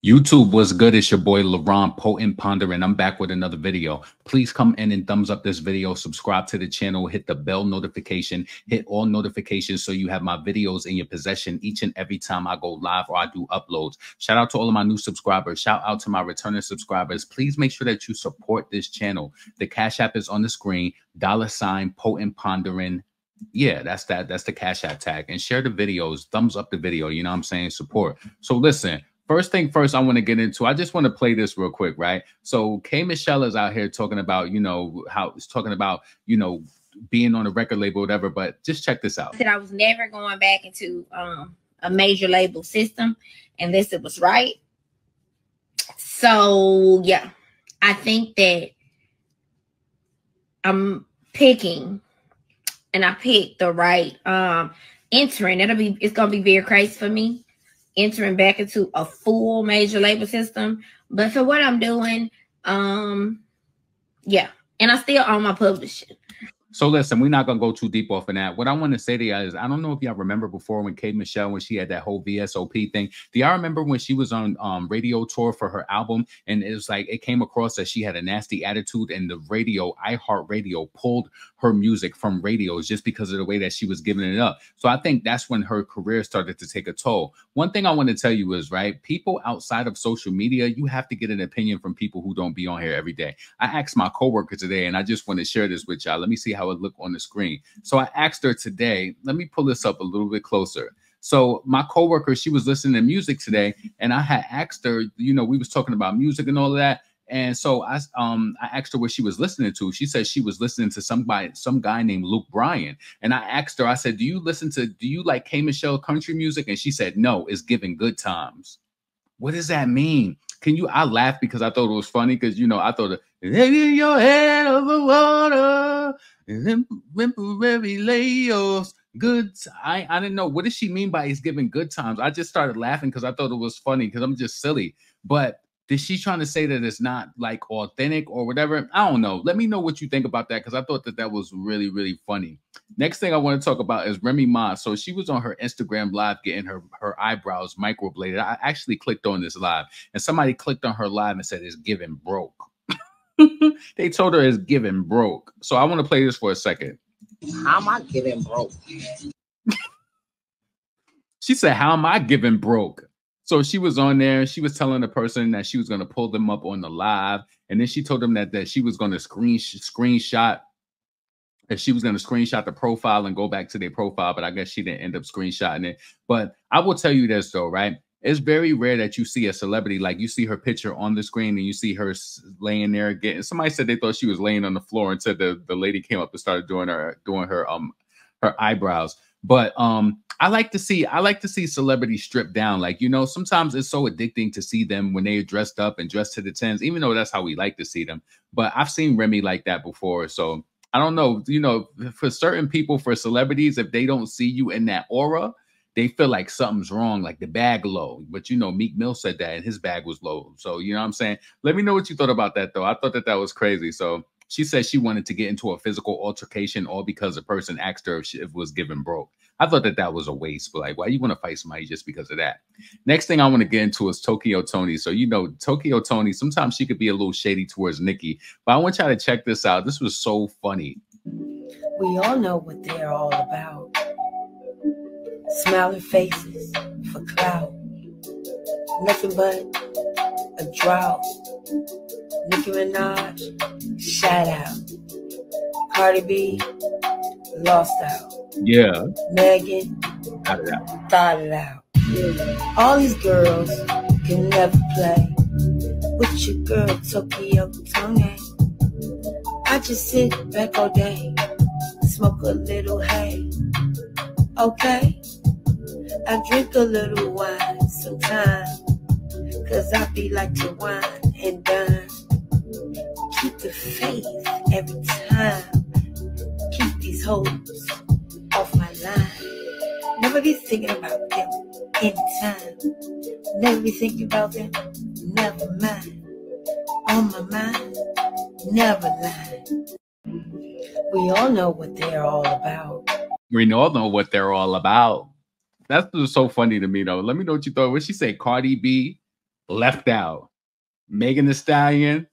YouTube was good. It's your boy LeBron Potent Ponder, and I'm back with another video. Please come in and thumbs up this video, subscribe to the channel, hit the bell notification, hit all notifications so you have my videos in your possession each and every time I go live or I do uploads. Shout out to all of my new subscribers. Shout out to my returning subscribers. Please make sure that you support this channel. The Cash App is on the screen, $ Potent Pondering. Yeah, that's the Cash App tag. And share the videos, thumbs up the video, you know what I'm saying? Support. So listen. First thing first, I want to get into, I just want to play this real quick, right? So K Michelle is out here talking about, how it's talking about, being on a record label, whatever, but just check this out. I said I was never going back into a major label system unless it was right. So yeah, I think that I'm picking, and I picked the right entering. It's gonna be very crazy for me entering back into a full major label system, but for what I'm doing, yeah, and I still own my publishing. So listen, we're not going to go too deep off in that. What I want to say to y'all is, I don't know if y'all remember before when K Michelle, when she had that whole VSOP thing. Do y'all remember when she was on radio tour for her album? And it was like, it came across that she had a nasty attitude, and the radio, iHeartRadio, pulled her music from radios just because of the way that she was giving it up. So I think that's when her career started to take a toll. One thing I want to tell you is, right, people outside of social media, you have to get an opinion from people who don't be on here every day. I asked my coworker today, and I just want to share this with y'all. Let me see how it look on the screen. So I asked her today, let me pull this up a little bit closer. So my coworker, she was listening to music today, and I had asked her, we was talking about music and all of that. And so I asked her what she was listening to. She said she was listening to some guy named Luke Bryan. And I asked her, I said, do you like K Michelle country music? And she said, no, it's Giving Good Times. What does that mean? I laughed because I thought it was funny because, I thought, in your head over water, and temporary layers, good. I didn't know. What does she mean by it's giving good times? I just started laughing because I thought it was funny because I'm just silly. But is she trying to say that it's not like authentic or whatever? I don't know. Let me know what you think about that, because I thought that was really, really funny. Next thing I want to talk about is Remy Ma. So she was on her Instagram live getting her eyebrows microbladed. I actually clicked on this live, and somebody clicked on her live and said it's giving broke. They told her it's giving broke. So I want to play this for a second. How am I giving broke? She said, how am I giving broke? So she was on there. She was telling the person that she was going to pull them up on the live. And then she told them that she was going to screenshot the profile and go back to their profile. But I guess she didn't end up screenshotting it. But I will tell you this, though, right? It's very rare that you see a celebrity, like you see her picture on the screen and you see her laying there getting. Somebody said they thought she was laying on the floor until the lady came up and started doing her eyebrows. But I like to see celebrities strip down. Like, sometimes it's so addicting to see them when they're dressed up and dressed to the tens, even though that's how we like to see them. But I've seen Remy like that before. So I don't know, for certain people, for celebrities, if they don't see you in that aura, they feel like something's wrong, like the bag low. But, Meek Mill said that and his bag was low. So, you know what I'm saying? Let me know what you thought about that, though. I thought that was crazy. So she said she wanted to get into a physical altercation all because a person asked her if it was giving broke. I thought that was a waste. But, like, why you want to fight somebody just because of that? Next thing I want to get into is Tokyo Toni. So, Tokyo Toni, sometimes she could be a little shady towards Nicki. But I want y'all to check this out. This was so funny. We all know what they're all about. Smiling faces for clout. Nothing but a drought. Nicki Minaj, shout out. Cardi B, lost out. Yeah. Megan, thought it out. All these girls can never play with your girl Tokyo Toni. I just sit back all day, smoke a little hay. Okay, I drink a little wine sometimes, cause I be like to wine and dine. Keep the faith every time. Keep these hoes off my line. Never be thinking about them anytime. Never be thinking about them, never mind. On my mind, never lie. We all know what they're all about. We all know what they're all about. That's so funny to me, though. Let me know what you thought. What she say? Cardi B left out. Megan Thee Stallion,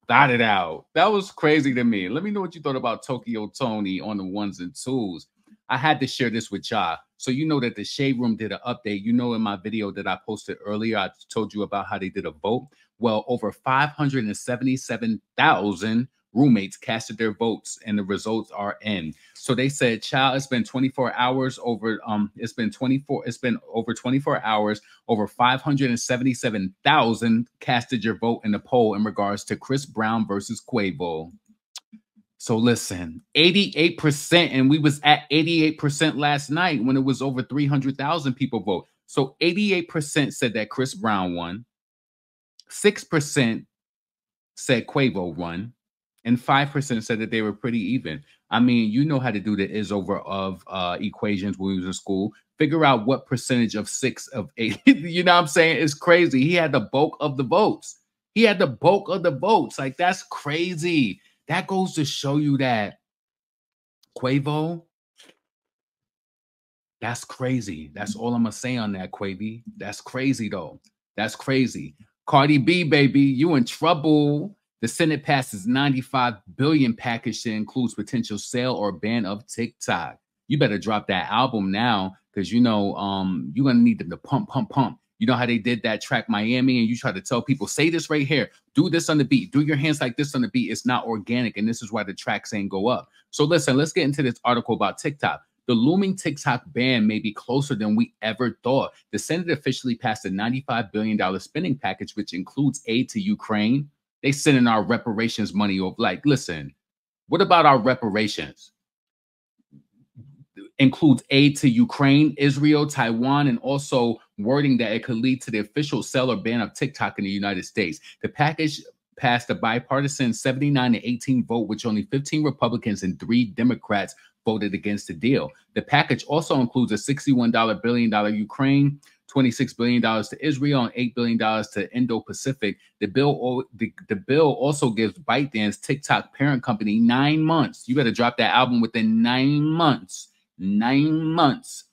thought it out. That was crazy to me. Let me know what you thought about Tokyo Tony on the ones and twos. I had to share this with y'all. So you know that the Shade Room did an update. You know in my video that I posted earlier, I told you about how they did a vote. Well, over 577,000 roommates casted their votes and the results are in. So they said, child, it's been 24 hours over it's been over 24 hours. Over 577,000 casted your vote in the poll in regards to Chris Brown versus Quavo. So listen, 88%, and we was at 88% last night when it was over 300,000 people vote. So 88% said that Chris Brown won. 6% said Quavo won. And 5% said that they were pretty even. I mean, you know how to do the is over of equations when we was in school. Figure out what percentage of 6 of 8. You know what I'm saying? It's crazy. He had the bulk of the votes. He had the bulk of the votes. Like, that's crazy. That goes to show you that Quavo, that's crazy. That's all I'm going to say on that, Quavy. That's crazy, though. That's crazy. Cardi B, baby, you in trouble. The Senate passes $95 billion package that includes potential sale or ban of TikTok. You better drop that album now because, you know, you're going to need them to pump. You know how they did that track Miami and you try to tell people, say this right here. Do this on the beat. Do your hands like this on the beat. It's not organic. And this is why the tracks ain't go up. So listen, let's get into this article about TikTok. The looming TikTok ban may be closer than we ever thought. The Senate officially passed a $95 billion spending package, which includes aid to Ukraine. They sending our reparations money over. Like, listen, what about our reparations? Includes aid to Ukraine, Israel, Taiwan, and also wording that it could lead to the official sale or ban of TikTok in the United States. The package passed a bipartisan 79-18 vote, which only 15 Republicans and 3 Democrats voted against the deal. The package also includes a $61 billion Ukraine, $26 billion to Israel, and $8 billion to Indo-Pacific. The bill also gives ByteDance, TikTok parent company, 9 months. You better drop that album within 9 months. 9 months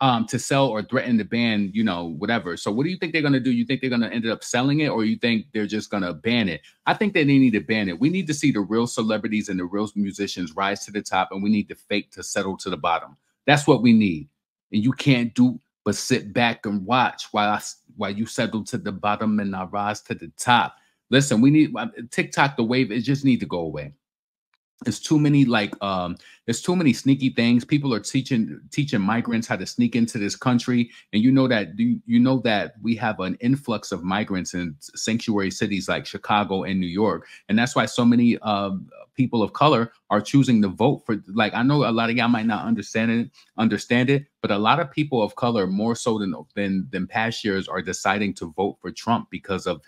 to sell or threaten to ban, you know, whatever. So what do you think they're going to do? You think they're going to end up selling it, or you think they're just going to ban it? I think that they need to ban it. We need to see the real celebrities and the real musicians rise to the top, and we need the fake to settle to the bottom. That's what we need. And you can't do but sit back and watch while you settle to the bottom and I rise to the top. Listen, we need TikTok, the wave, it just need to go away. It's too many there's too many sneaky things. People are teaching migrants how to sneak into this country, and you know that we have an influx of migrants in sanctuary cities like Chicago and New York, and that's why so many people of color are choosing to vote for. Like, I know a lot of y'all might not understand it, but a lot of people of color, more so than past years, are deciding to vote for Trump because of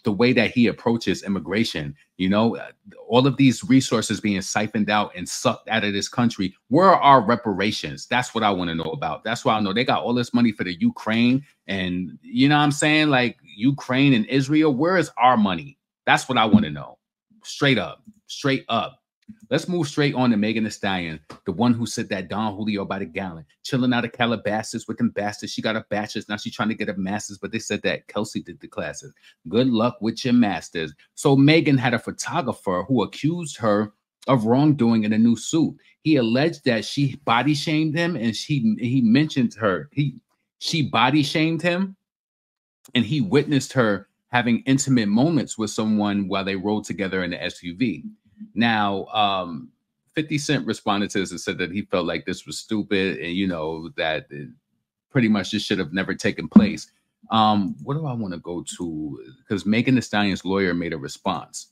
the way that he approaches immigration. You know, all of these resources being siphoned out and sucked out of this country. Where are our reparations? That's what I want to know about. That's why I know they got all this money for the Ukraine, and you know what I'm saying? Like, Ukraine and Israel, where is our money? That's what I want to know. Straight up. Let's move straight on to Megan Thee Stallion, the one who said that Don Julio by the gallon, chilling out of Calabasas with them bastards. She got a bachelor's, now she's trying to get a master's, but they said that Kelsey did the classes. Good luck with your master's. So Megan had a photographer who accused her of wrongdoing in a new suit. He alleged that she body shamed him, and he mentioned her. She body shamed him, and he witnessed her having intimate moments with someone while they rode together in the SUV. Now, 50 Cent responded to this and said that he felt like this was stupid, and you know that pretty much this should have never taken place. What do I want to go to? Because Megan Thee Stallion's lawyer made a response.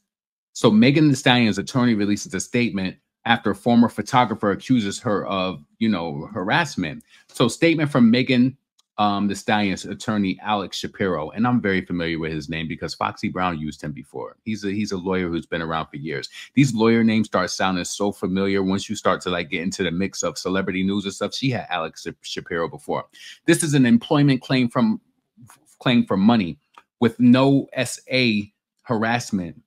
So Megan Thee Stallion's attorney releases a statement after a former photographer accuses her of, you know, harassment. So statement from Megan Thee Stallion's attorney, Alex Shapiro, and I'm very familiar with his name because Foxy Brown used him before. He's a lawyer who's been around for years. These lawyer names start sounding so familiar once you start to like get into the mix of celebrity news and stuff. She had Alex Shapiro before. This is an employment claim for money with no SA harassment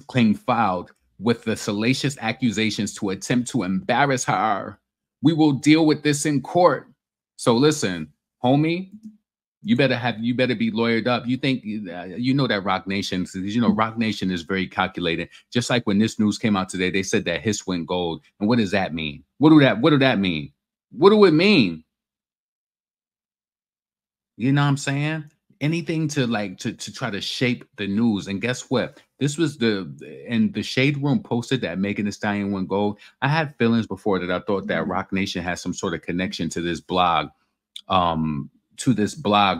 claim filed with the salacious accusations to attempt to embarrass her. We will deal with this in court. So listen, homie, You better be lawyered up. You think you know that Rock Nation, you know, Rock Nation is very calculated. Just like when this news came out today, they said that Hiss went gold. And what does that mean? What do that mean? What do it mean? You know what I'm saying? Anything to like to try to shape the news. And guess what? This was the Shade Room posted that Megan Thee Stallion went gold. I had feelings before that I thought that Rock Nation has some sort of connection to this blog.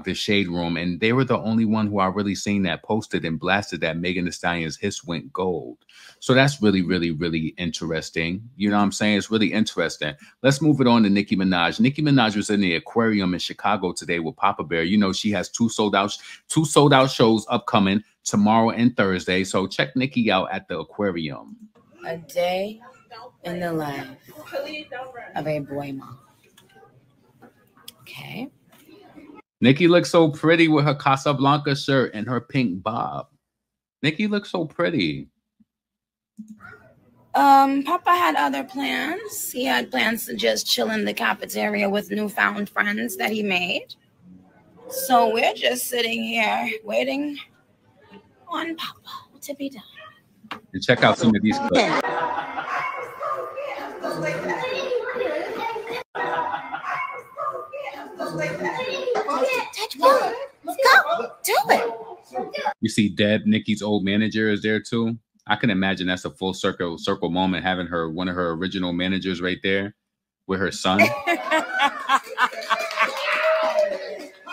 The Shade Room, and they were the only one who I really seen that posted and blasted that Megan Thee Stallion's Hiss went gold. So that's really, really, really interesting. You know what I'm saying? It's really interesting. Let's move it on to Nicki Minaj. Nicki Minaj was in the aquarium in Chicago today with Papa Bear. You know, she has two sold out shows upcoming tomorrow and Thursday. So check Nicki out at the aquarium. A day in the life of a boy mom. Okay. Nicki looks so pretty with her Casablanca shirt and her pink bob. Nicki looks so pretty. Papa had other plans. He had plans to just chill in the cafeteria with newfound friends that he made. So we're just sitting here waiting on Papa to be done. And check out some of these clips. Let's go. Do it. You see Deb, Nicki's old manager, is there too. I can imagine that's a full circle moment, having one of her original managers right there with her son.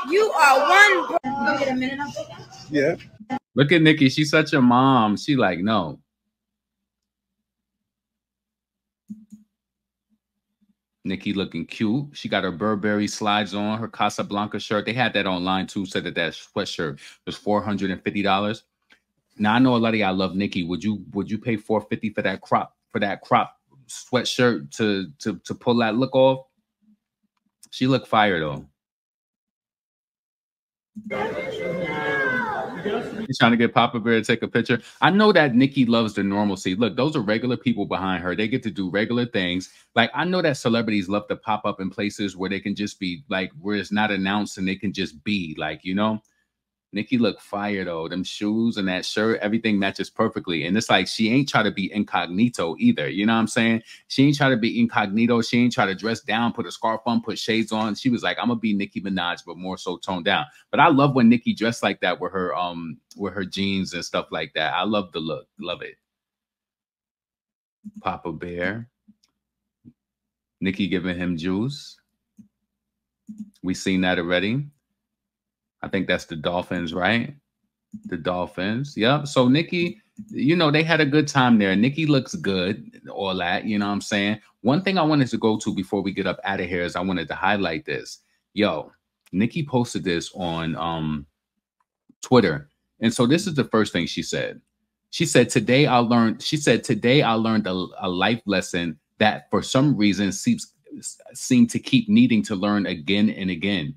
You are one. Go get a minute. Yeah. Look at Nicki. She's such a mom. She like, no. Nicki looking cute. She got her Burberry slides on, her Casablanca shirt. They had that online too, said that sweatshirt was $450. Now I know a lot of y'all love Nicki. Would you pay $450 for that crop sweatshirt to pull that look off? She looked fire though. He's trying to get Papa Bear to take a picture. I know that Nicki loves the normalcy. Look, those are regular people behind her. They get to do regular things. Like, I know that celebrities love to pop up in places where they can just be like, where it's not announced and they can just be like, you know. Nicki look fire though. Them shoes and that shirt, everything matches perfectly. And it's like she ain't try to be incognito either. You know what I'm saying? She ain't try to be incognito. She ain't try to dress down, put a scarf on, put shades on. She was like, I'm gonna be Nicki Minaj, but more so toned down. But I love when Nicki dressed like that with her jeans and stuff like that. I love the look. Love it. Papa Bear. Nicki giving him juice. We seen that already. I think that's the Dolphins, right? The Dolphins. Yep. So Nicki, you know, they had a good time there. Nicki looks good, all that, you know what I'm saying? One thing I wanted to go to before we get up out of here is I wanted to highlight this. Yo, Nicki posted this on Twitter. And so this is the first thing she said. She said, today I learned a life lesson that for some reason seemed to keep needing to learn again and again.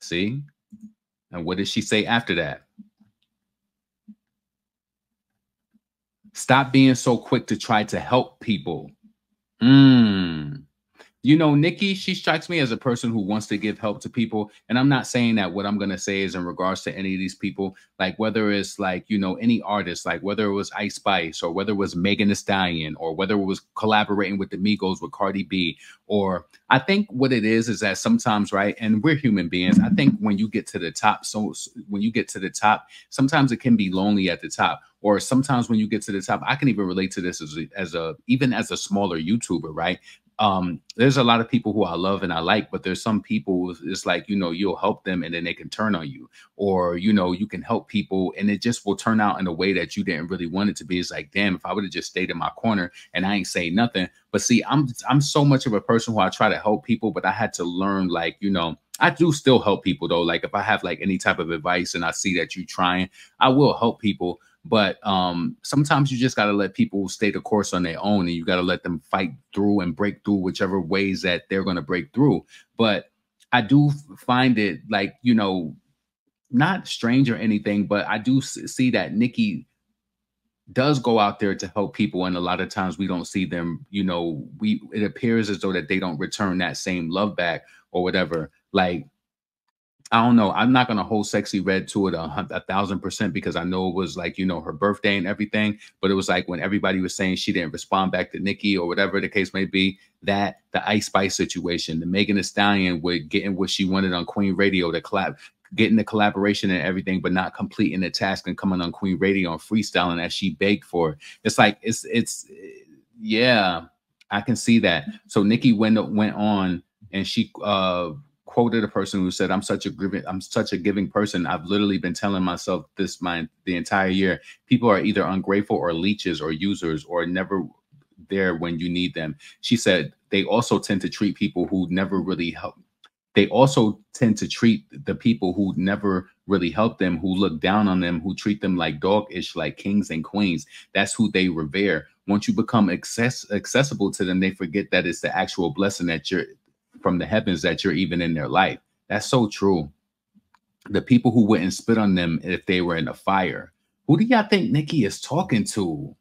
See? And what did she say after that? Stop being so quick to try to help people. You know, Nicki, she strikes me as a person who wants to give help to people. And I'm not saying that what I'm going to say is in regards to any of these people, like whether it's like, you know, any artist, like whether it was Ice Spice or whether it was Megan Thee Stallion or whether it was collaborating with the Migos with Cardi B. Or I think what it is that sometimes, right, and we're human beings. I think when you get to the top, sometimes it can be lonely at the top. Or sometimes when you get to the top, I can even relate to this as a smaller YouTuber, right? There's a lot of people who I love and I like, but there's some people it's like, you know, you'll help them and then they can turn on you, or, you know, you can help people and it just will turn out in a way that you didn't really want it to be. It's like, damn, if I would have just stayed in my corner and I ain't say nothing. But see, I'm so much of a person who I try to help people, but I had to learn, like, you know, I do still help people though. Like if I have like any type of advice and I see that you're trying, I will help people. But sometimes you just got to let people stay the course on their own, and you got to let them fight through and break through whichever ways that they're going to break through. But I do find it, like, you know, not strange or anything, but I do see that Nicki does go out there to help people. And a lot of times we don't see them, you know, it appears as though that they don't return that same love back or whatever. Like, I don't know. I'm not gonna hold Sexy Red to it 1,000% because I know it was like, you know, her birthday and everything. But it was like when everybody was saying she didn't respond back to Nicki or whatever the case may be, that the Ice Spice situation, the Megan Thee Stallion with getting what she wanted on Queen Radio, the collab, getting the collaboration and everything, but not completing the task and coming on Queen Radio and freestyling as she begged for. It's like yeah, I can see that. So Nicki went on and she quoted a person who said, I'm such a giving person. I've literally been telling myself this the entire year. People are either ungrateful or leeches or users or never there when you need them. She said they also tend to treat people who never really help. They also tend to treat the people who never really help them, who look down on them, who treat them like dog-ish, like kings and queens. That's who they revere. Once you become accessible to them, they forget that it's the actual blessing that you're from the heavens, that you're even in their life. That's so true. The people who wouldn't spit on them if they were in a fire. Who do y'all think Nicki is talking to?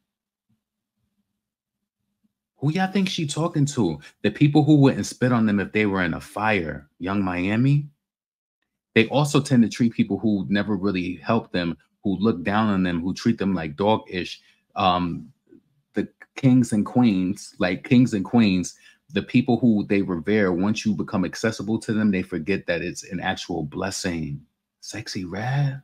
Who y'all think she talking to? The people who wouldn't spit on them if they were in a fire. Young Miami. They also tend to treat people who never really help them, who look down on them, who treat them like dog-ish. The kings and queens, like kings and queens, the people who they revere, once you become accessible to them, they forget that it's an actual blessing. Sexy Red.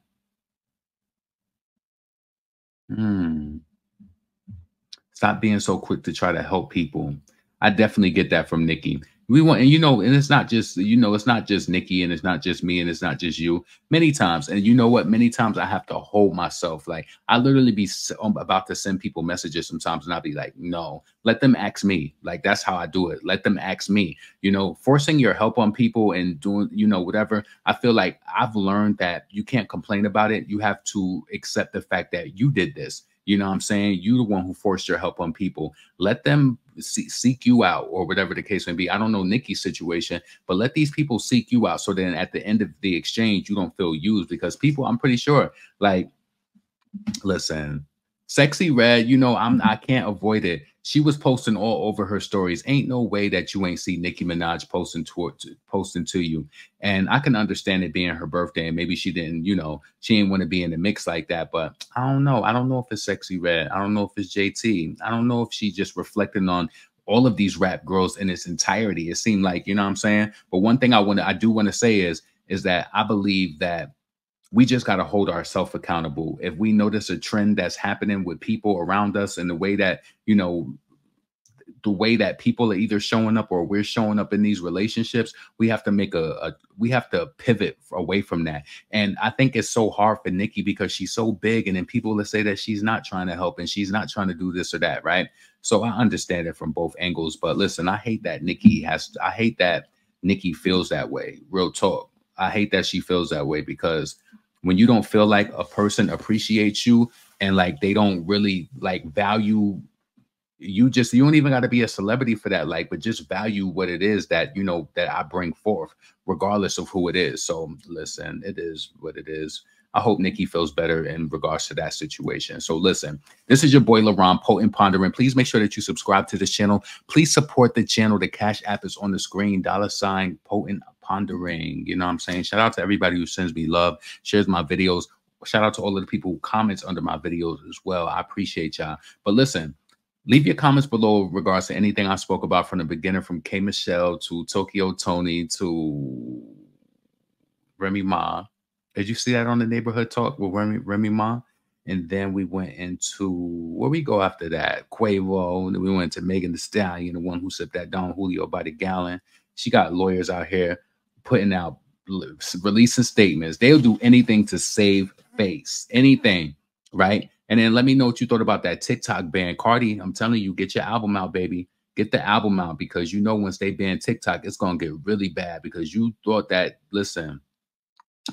Stop being so quick to try to help people. I definitely get that from Nicki. We want, and you know, and it's not just, you know, it's not just Nicki and it's not just me and it's not just you. Many times, and you know what? Many times I have to hold myself. Like I literally be about to send people messages sometimes, and I'll be like, no, let them ask me. Like that's how I do it. Let them ask me. You know, forcing your help on people and doing, you know, whatever. I feel like I've learned that you can't complain about it. You have to accept the fact that you did this. You know what I'm saying? You the one who forced your help on people. Let them seek you out or whatever the case may be. I don't know Nicki's situation, but let these people seek you out. So then at the end of the exchange, you don't feel used because people, I'm pretty sure, like, listen, Sexy Red, you know, I can't avoid it. She was posting all over her stories. Ain't no way that you ain't see Nicki Minaj posting to you. And I can understand it being her birthday and maybe she didn't, you know, she didn't want to be in the mix like that. But I don't know. I don't know if it's Sexy Red. I don't know if it's JT. I don't know if she just reflecting on all of these rap girls in its entirety. It seemed like, you know what I'm saying? But one thing I do want to say is that I believe that we just got to hold ourselves accountable. If we notice a trend that's happening with people around us and the way that, you know, the way that people are either showing up or we're showing up in these relationships, we have to make we have to pivot away from that. And I think it's so hard for Nicki because she's so big. And then people will say that she's not trying to help and she's not trying to do this or that. Right. So I understand it from both angles. But listen, I hate that Nicki feels that way. Real talk. I hate that she feels that way because when you don't feel like a person appreciates you and like they don't really like value you, you don't even got to be a celebrity for that, like, but just value what it is that, you know, that I bring forth, regardless of who it is. So listen, it is what it is. I hope Nicki feels better in regards to that situation. So listen, this is your boy LaRon, Potent Pondering. Please make sure that you subscribe to this channel. Please support the channel. The Cash App is on the screen, $ Potent Pondering. You know what I'm saying? Shout out to everybody who sends me love, shares my videos. Shout out to all of the people who comments under my videos as well. I appreciate y'all. But listen, leave your comments below in regards to anything I spoke about from the beginning, from K Michelle to Tokyo Tony to Remy Ma. Did you see that on the Neighborhood Talk with Remy Ma? And then we went into, where we go after that? Quavo. And then we went to Megan Thee Stallion, the one who sipped that Don Julio by the gallon. She got lawyers out here putting out, releasing statements. They'll do anything to save face, anything, right? And then let me know what you thought about that TikTok ban. Cardi, I'm telling you, get your album out, baby. Get the album out because you know once they ban TikTok, it's going to get really bad because you thought that, listen,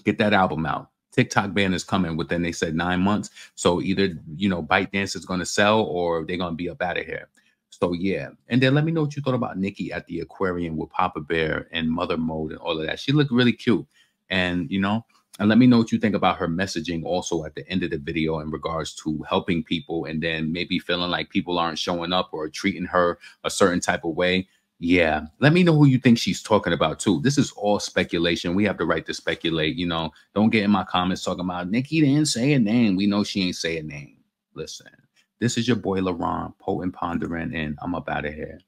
get that album out. TikTok ban is coming within, they said, 9 months. So either, you know, ByteDance is going to sell or they're going to be up out of here. So yeah. And then let me know what you thought about Nicki at the aquarium with Papa Bear and Mother Mode and all of that. She looked really cute. And, you know, and let me know what you think about her messaging also at the end of the video in regards to helping people and then maybe feeling like people aren't showing up or treating her a certain type of way. Yeah, let me know who you think she's talking about too. This is all speculation. We have the right to speculate. You know, don't get in my comments talking about Nicki didn't say a name. We know she ain't say a name. Listen, this is your boy LaRon, potent pondering, and I'm up out of here.